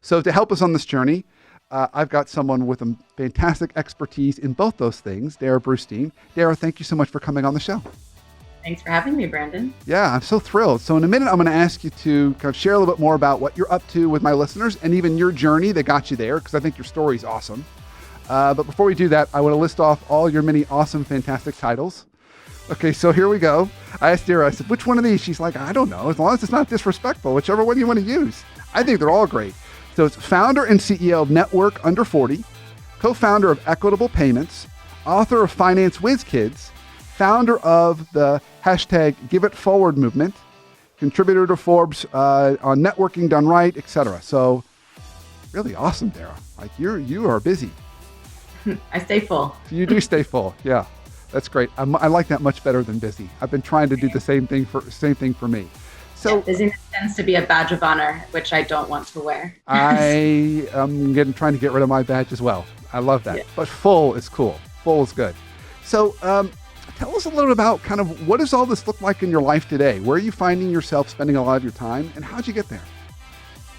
So to help us on this journey, I've got someone with a fantastic expertise in both those things, Darrah Brustein. Darrah, thank you so much for coming on the show. Thanks for having me, Brandon. Yeah, I'm so thrilled. So in a minute, I'm going to ask you to kind of share a little bit more about what you're up to with my listeners and even your journey that got you there, because I think your story is awesome. But before we do that, I want to list off all your many awesome, fantastic titles. Okay, so here we go. I asked Darrah, I said, which one of these? She's like, I don't know, as long as it's not disrespectful, whichever one you want to use. I think they're all great. So it's founder and CEO of Network Under 40, co-founder of Equitable Payments, author of Finance Whiz Kids, founder of the hashtag Give It Forward movement, contributor to Forbes on networking done right, etc. So really awesome, Darrah. Like you are busy. I stay full. You do stay full. Yeah, that's great. I like that much better than busy. I've been trying to do the same thing for me. So yeah, busyness tends to be a badge of honor, which I don't want to wear. I am trying to get rid of my badge as well. I love that. Yeah. But full is cool. Full is good. So tell us a little about kind of what does all this look like in your life today? Where are you finding yourself spending a lot of your time, and how'd you get there?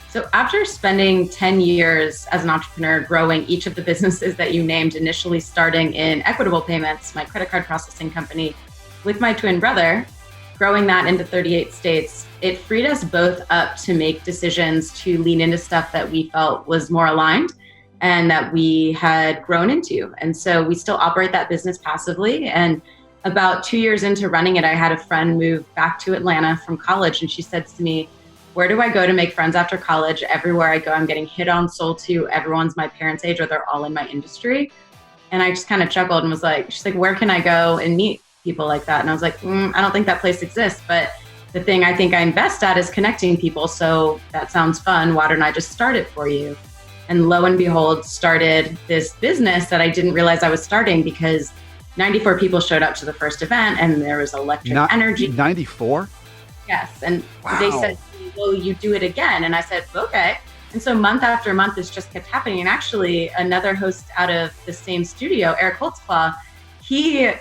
So after spending 10 years as an entrepreneur growing each of the businesses that you named, initially starting in Equitable Payments, my credit card processing company, with my twin brother, growing that into 38 states, it freed us both up to make decisions to lean into stuff that we felt was more aligned and that we had grown into. And so we still operate that business passively. And about 2 years into running it, I had a friend move back to Atlanta from college. And she said to me, where do I go to make friends after college? Everywhere I go, I'm getting hit on, sold to. Everyone's my parents' age or they're all in my industry. And I just kind of chuckled and was like, she's like, where can I go and meet people like that? And I was like, I don't think that place exists. But the thing I think I'm best at is connecting people. So that sounds fun. Why don't I just start it for you? And lo and behold, started this business that I didn't realize I was starting because 94 people showed up to the first event and there was electric energy. 94? Yes. And wow. They said, will you do it again? And I said, okay. And so month after month, this just kept happening. And actually another host out of the same studio, Eric Holtzclaw, he,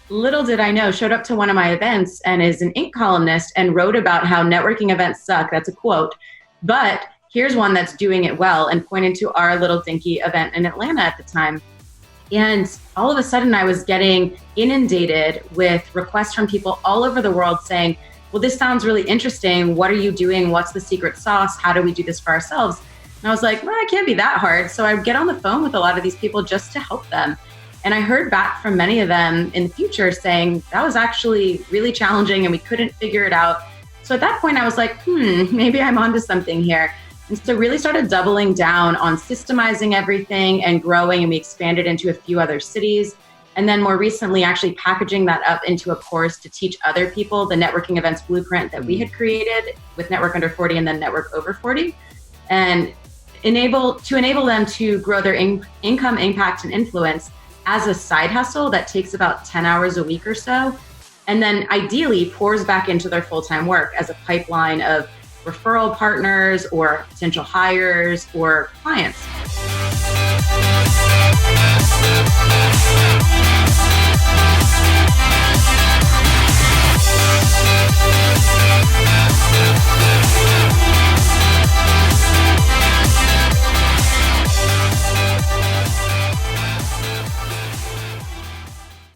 little did I know, showed up to one of my events and is an Inc. columnist and wrote about how networking events suck. That's a quote. But here's one that's doing it well, and pointed to our little dinky event in Atlanta at the time. And all of a sudden I was getting inundated with requests from people all over the world saying, well, this sounds really interesting. What are you doing? What's the secret sauce? How do we do this for ourselves? And I was like, well, it can't be that hard. So I would get on the phone with a lot of these people just to help them. And I heard back from many of them in the future saying that was actually really challenging and we couldn't figure it out. So at that point I was like, maybe I'm onto something here. And so really started doubling down on systemizing everything and growing, and we expanded into a few other cities. And then more recently, actually packaging that up into a course to teach other people the networking events blueprint that we had created with Network Under 40 and then Network Over 40, and enable them to grow their income, impact, and influence as a side hustle that takes about 10 hours a week or so. And then ideally pours back into their full-time work as a pipeline of referral partners or potential hires or clients.